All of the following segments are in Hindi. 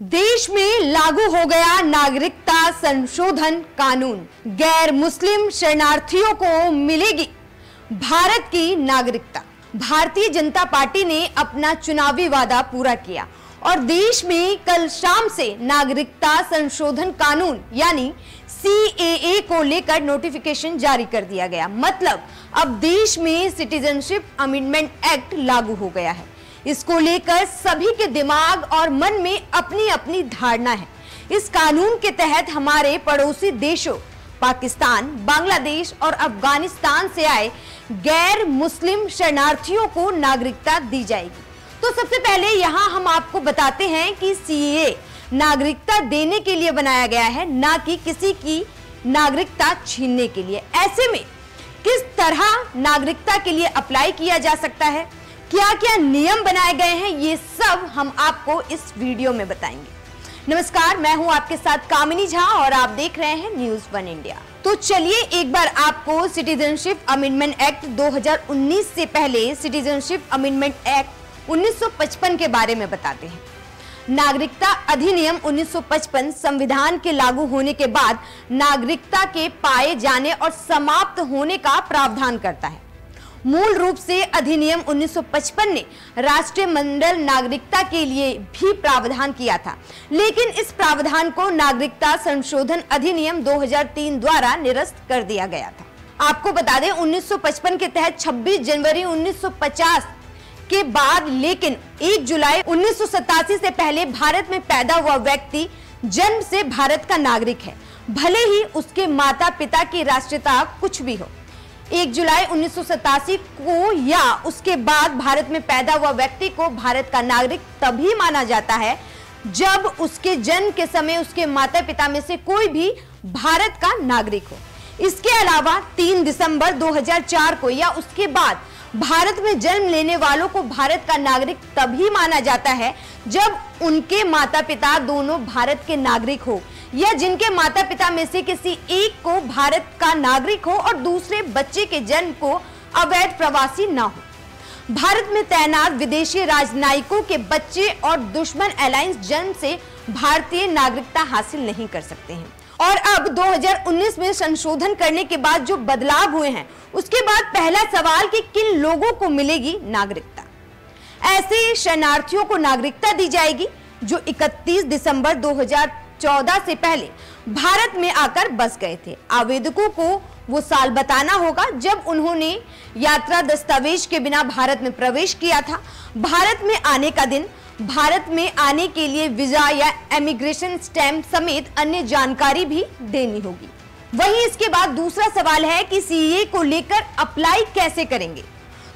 देश में लागू हो गया नागरिकता संशोधन कानून। गैर मुस्लिम शरणार्थियों को मिलेगी भारत की नागरिकता। भारतीय जनता पार्टी ने अपना चुनावी वादा पूरा किया और देश में कल शाम से नागरिकता संशोधन कानून यानी CAA को लेकर नोटिफिकेशन जारी कर दिया गया। मतलब अब देश में सिटीजनशिप अमेंडमेंट एक्ट लागू हो गया है। इसको लेकर सभी के दिमाग और मन में अपनी अपनी धारणा है। इस कानून के तहत हमारे पड़ोसी देशों पाकिस्तान, बांग्लादेश और अफगानिस्तान से आए गैर मुस्लिम शरणार्थियों को नागरिकता दी जाएगी। तो सबसे पहले यहाँ हम आपको बताते हैं कि CAA नागरिकता देने के लिए बनाया गया है, ना कि किसी की नागरिकता छीनने के लिए। ऐसे में किस तरह नागरिकता के लिए अप्लाई किया जा सकता है, क्या क्या नियम बनाए गए हैं, ये सब हम आपको इस वीडियो में बताएंगे। नमस्कार, मैं हूं आपके साथ कामिनी झा और आप देख रहे हैं न्यूज़ 1 इंडिया। तो चलिए एक बार आपको सिटीजनशिप अमेंडमेंट एक्ट 2019 से पहले सिटीजनशिप अमेंडमेंट एक्ट 1955 के बारे में बताते हैं। नागरिकता अधिनियम 1955 संविधान के लागू होने के बाद नागरिकता के पाए जाने और समाप्त होने का प्रावधान करता है। मूल रूप से अधिनियम 1955 ने राष्ट्रमंडल नागरिकता के लिए भी प्रावधान किया था, लेकिन इस प्रावधान को नागरिकता संशोधन अधिनियम 2003 द्वारा निरस्त कर दिया गया था। आपको बता दें 1955 के तहत 26 जनवरी 1950 के बाद लेकिन 1 जुलाई 1987 से पहले भारत में पैदा हुआ व्यक्ति जन्म से भारत का नागरिक है, भले ही उसके माता पिता की राष्ट्रीयता कुछ भी हो। 1 जुलाई 1987 को या उसके बाद भारत में पैदा हुआ व्यक्ति को भारत का नागरिक तभी माना जाता है जब उसके जन्म के समय उसके माता पिता में से कोई भी भारत का नागरिक हो। इसके अलावा 3 दिसंबर 2004 को या उसके बाद भारत में जन्म लेने वालों को भारत का नागरिक तभी माना जाता है जब उनके माता पिता दोनों भारत के नागरिक हो या जिनके माता पिता में से किसी एक को भारत का नागरिक हो और दूसरे बच्चे के जन्म को अवैध प्रवासी ना हो। भारत में तैनात विदेशी राजनयिकों के बच्चे और दुश्मन अलायंस जन्म से भारतीय नागरिकता हासिल नहीं कर सकते हैं। और अब 2019 में संशोधन करने के बाद जो बदलाव हुए हैं, उसके बाद पहला सवाल कि किन लोगों को मिलेगी नागरिकता। ऐसे शरणार्थियों को नागरिकता दी जाएगी जो 31 दिसंबर 2014 से पहले भारत में आकर बस गए थे। आवेदकों को वो साल बताना होगा जब उन्होंने यात्रा दस्तावेज के बिना भारत में प्रवेश किया था। भारत में आने का दिन, भारत में आने के लिए वीजा या इमिग्रेशन स्टैम्प समेत अन्य जानकारी भी देनी होगी। वहीं इसके बाद दूसरा सवाल है कि CAA को लेकर अप्लाई कैसे करेंगे।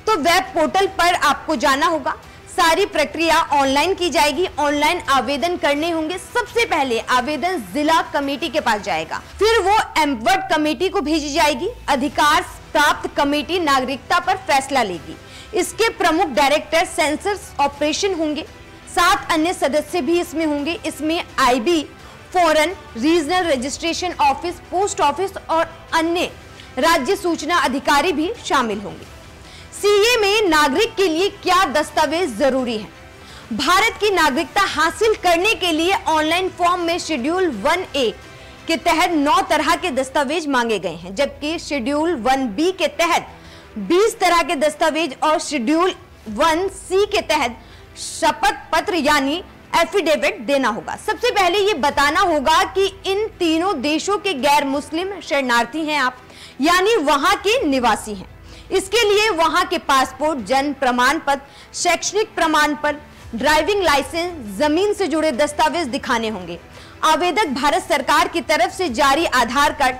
तो वेब पोर्टल पर आपको जाना होगा, सारी प्रक्रिया ऑनलाइन की जाएगी। ऑनलाइन आवेदन करने होंगे। सबसे पहले आवेदन जिला कमेटी के पास जाएगा, फिर वो एमवर्ड कमेटी को भेजी जाएगी। अधिकार प्राप्त कमेटी नागरिकता पर फैसला लेगी। इसके प्रमुख डायरेक्टर सेंसस ऑपरेशन होंगे, 7 अन्य सदस्य भी इसमें होंगे। इसमें IB, foreign, regional registration office, post office और अन्य राज्य सूचना अधिकारी भी शामिल होंगे। CAA में नागरिक के लिए क्या दस्तावेज जरूरी है। भारत की नागरिकता हासिल करने के लिए ऑनलाइन फॉर्म में शेड्यूल 1A के तहत 9 तरह के दस्तावेज मांगे गए हैं, जबकि शेड्यूल 1B के तहत 20 तरह के दस्तावेज और शेड्यूल 1C के तहत शपथ पत्र यानी एफिडेविट देना होगा। सबसे पहले ये बताना होगा कि इन तीनों देशों के गैर मुस्लिम शरणार्थी हैं आप, यानी वहां के निवासी हैं। इसके लिए वहां के पासपोर्ट, जन्म प्रमाण पत्र, शैक्षणिक प्रमाण पत्र, ड्राइविंग लाइसेंस, जमीन से जुड़े दस्तावेज दिखाने होंगे। आवेदक भारत सरकार की तरफ से जारी Aadhaar card,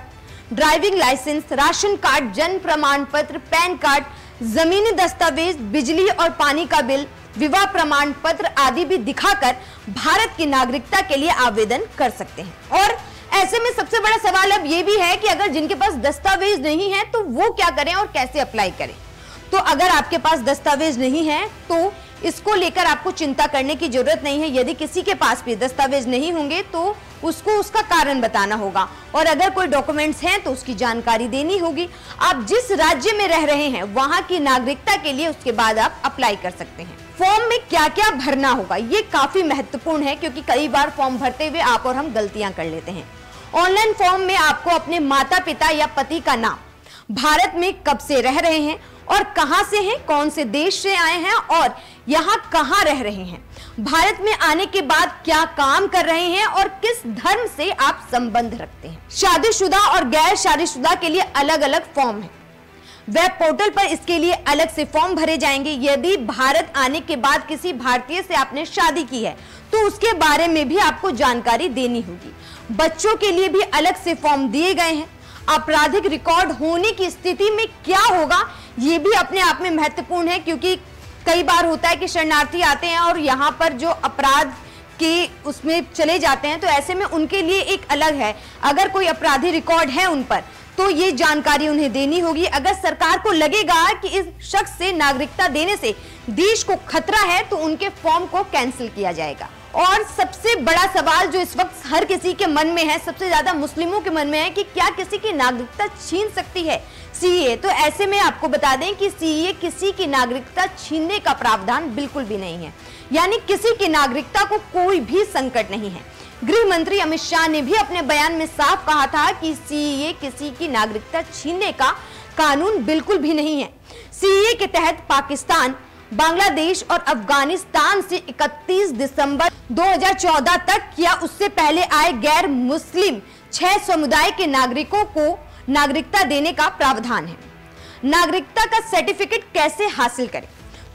driving licence, ration card, जन्म प्रमाण पत्र, पैन कार्ड, जमीनी दस्तावेज, बिजली और पानी का बिल, विवाह प्रमाण पत्र आदि भी दिखाकर भारत की नागरिकता के लिए आवेदन कर सकते हैं। और ऐसे में सबसे बड़ा सवाल अब ये भी है कि अगर जिनके पास दस्तावेज नहीं है तो वो क्या करें और कैसे अप्लाई करें। तो अगर आपके पास दस्तावेज नहीं है तो इसको लेकर आपको चिंता करने की जरूरत नहीं है। यदि किसी के पास भी दस्तावेज नहीं होंगे तो उसको उसका कारण बताना होगा, और अगर कोई डॉक्यूमेंट्स हैं तो उसकी जानकारी देनी होगी। आप जिस राज्य में रह रहे हैं वहां की नागरिकता के लिए उसके बाद आप अप्लाई कर सकते हैं। फॉर्म में क्या क्या भरना होगा ये काफी महत्वपूर्ण है, क्योंकि कई बार फॉर्म भरते हुए आप और हम गलतियां कर लेते हैं। ऑनलाइन फॉर्म में आपको अपने माता पिता या पति का नाम, भारत में कब से रह रहे हैं और कहां से हैं, कौन से देश से आए हैं और यहां कहां रह रहे हैं, भारत में आने के बाद क्या काम कर रहे हैं और किस धर्म से आप संबंध रखते हैं। शादीशुदा और गैर शादीशुदा के लिए अलग अलग फॉर्म है। वेब पोर्टल पर इसके लिए अलग से फॉर्म भरे जाएंगे। यदि भारत आने के बाद किसी भारतीय से आपने शादी की है तो उसके बारे में भी आपको जानकारी देनी होगी। बच्चों के लिए भी अलग से फॉर्म दिए गए हैं। आपराधिक रिकॉर्ड होने की स्थिति में क्या होगा ये भी अपने आप में महत्वपूर्ण है, क्योंकि कई बार होता है कि शरणार्थी आते हैं और यहाँ पर जो अपराध के उसमें चले जाते हैं, तो ऐसे में उनके लिए एक अलग है। अगर कोई अपराधी रिकॉर्ड है उन पर तो ये जानकारी उन्हें देनी होगी। अगर सरकार को लगेगा कि इस शख्स से नागरिकता देने से देश को खतरा है तो उनके फॉर्म को कैंसिल किया जाएगा। और सबसे बड़ा सवाल जो इस वक्त हर किसी के मन में है, सबसे ज्यादा मुस्लिमों के मन में है कि क्या किसी की नागरिकता छीन सकती है सीएए। तो ऐसे में आपको बता दें कि सीएए किसी की नागरिकता छीनने का प्रावधान बिल्कुल भी नहीं है, यानी किसी की नागरिकता को कोई भी संकट नहीं है। गृह मंत्री अमित शाह ने भी अपने बयान में साफ कहा था कि सीएए किसी की नागरिकता छीनने का कानून बिल्कुल भी नहीं है। सीएए के तहत पाकिस्तान, बांग्लादेश और अफगानिस्तान से 31 दिसंबर 2014 तक या उससे पहले आए गैर मुस्लिम 6 समुदाय के नागरिकों को नागरिकता देने का प्रावधान है। नागरिकता का सर्टिफिकेट कैसे हासिल करें?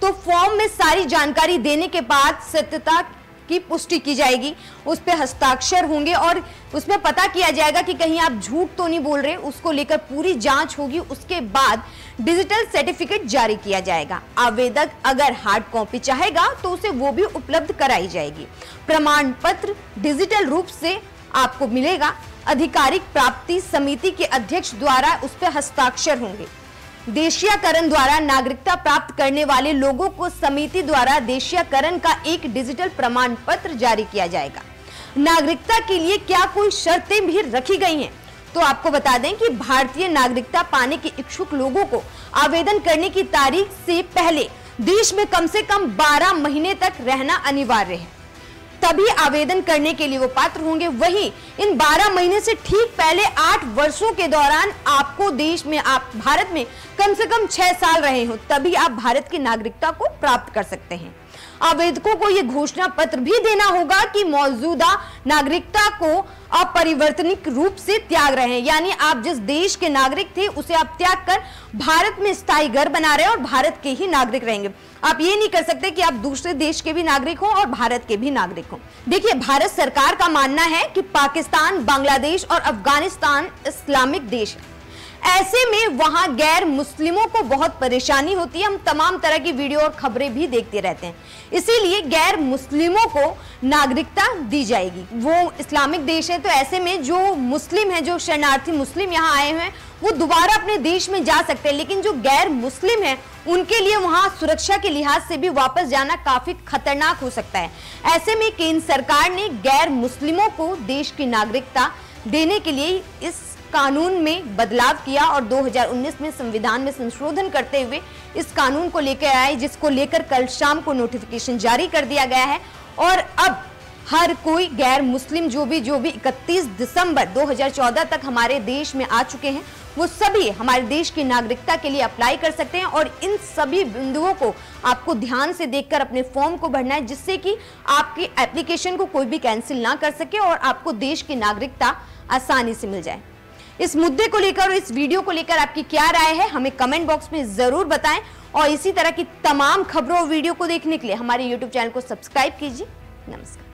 तो फॉर्म में सारी जानकारी देने के बाद सत्यता की पुष्टि की जाएगी, उस पर हस्ताक्षर होंगे और उसमें पता किया जाएगा कि कहीं आप झूठ तो नहीं बोल रहे। उसको लेकर पूरी जांच होगी। उसके बाद डिजिटल सर्टिफिकेट जारी किया जाएगा। आवेदक अगर हार्ड कॉपी चाहेगा तो उसे वो भी उपलब्ध कराई जाएगी। प्रमाण पत्र डिजिटल रूप से आपको मिलेगा। आधिकारिक प्राप्ति समिति के अध्यक्ष द्वारा उस पर हस्ताक्षर होंगे। देशीयकरण द्वारा नागरिकता प्राप्त करने वाले लोगों को समिति द्वारा देशीयकरण का एक डिजिटल प्रमाण पत्र जारी किया जाएगा। नागरिकता के लिए क्या कोई शर्तें भी रखी गई हैं? तो आपको बता दें कि भारतीय नागरिकता पाने के इच्छुक लोगों को आवेदन करने की तारीख से पहले देश में कम से कम 12 महीने तक रहना अनिवार्य है, तभी आवेदन करने के लिए वो पात्र होंगे। वहीं इन 12 महीने से ठीक पहले 8 वर्षों के दौरान आपको देश में, आप भारत में कम से कम 6 साल रहे हो, तभी आप भारत की नागरिकता को प्राप्त कर सकते हैं। आवेदकों को यह घोषणा पत्र भी देना होगा कि मौजूदा नागरिकता को अपरिवर्तनीय रूप से त्याग रहे हैं, यानी आप जिस देश के नागरिक थे उसे आप त्याग कर भारत में स्थायी घर बना रहे हैं और भारत के ही नागरिक रहेंगे। आप ये नहीं कर सकते कि आप दूसरे देश के भी नागरिक हो और भारत के भी नागरिक हो। देखिए, भारत सरकार का मानना है कि पाकिस्तान, बांग्लादेश और अफगानिस्तान इस्लामिक देश है। ऐसे में वहां गैर मुस्लिमों को बहुत परेशानी होती है। हम तमाम तरह की वीडियो और खबरें भी देखते रहते हैं, इसीलिए गैर मुस्लिमों को नागरिकता दी जाएगी। वो इस्लामिक देश है, तो ऐसे में जो मुस्लिम है, जो शरणार्थी मुस्लिम यहाँ आए हुए हैं, वो दोबारा अपने देश में जा सकते हैं। लेकिन जो गैर मुस्लिम है उनके लिए वहां सुरक्षा के लिहाज से भी वापस जाना काफी खतरनाक हो सकता है। ऐसे में केंद्र सरकार ने गैर मुस्लिमों को देश की नागरिकता देने के लिए इस कानून में बदलाव किया और 2019 में संविधान में संशोधन करते हुए इस कानून को लेकर आए, जिसको लेकर कल शाम को नोटिफिकेशन जारी कर दिया गया है। और अब हर कोई गैर मुस्लिम जो भी 31 दिसंबर 2014 तक हमारे देश में आ चुके हैं, वो सभी हमारे देश की नागरिकता के लिए अप्लाई कर सकते हैं। और इन सभी बिंदुओं को आपको ध्यान से देखकर अपने फॉर्म को भरना है, जिससे कि आपकी एप्लीकेशन को कोई भी कैंसिल ना कर सके और आपको देश की नागरिकता आसानी से मिल जाए। इस मुद्दे को लेकर और इस वीडियो को लेकर आपकी क्या राय है, हमें कमेंट बॉक्स में जरूर बताएं। और इसी तरह की तमाम खबरों और वीडियो को देखने के लिए हमारे YouTube चैनल को सब्सक्राइब कीजिए। नमस्कार।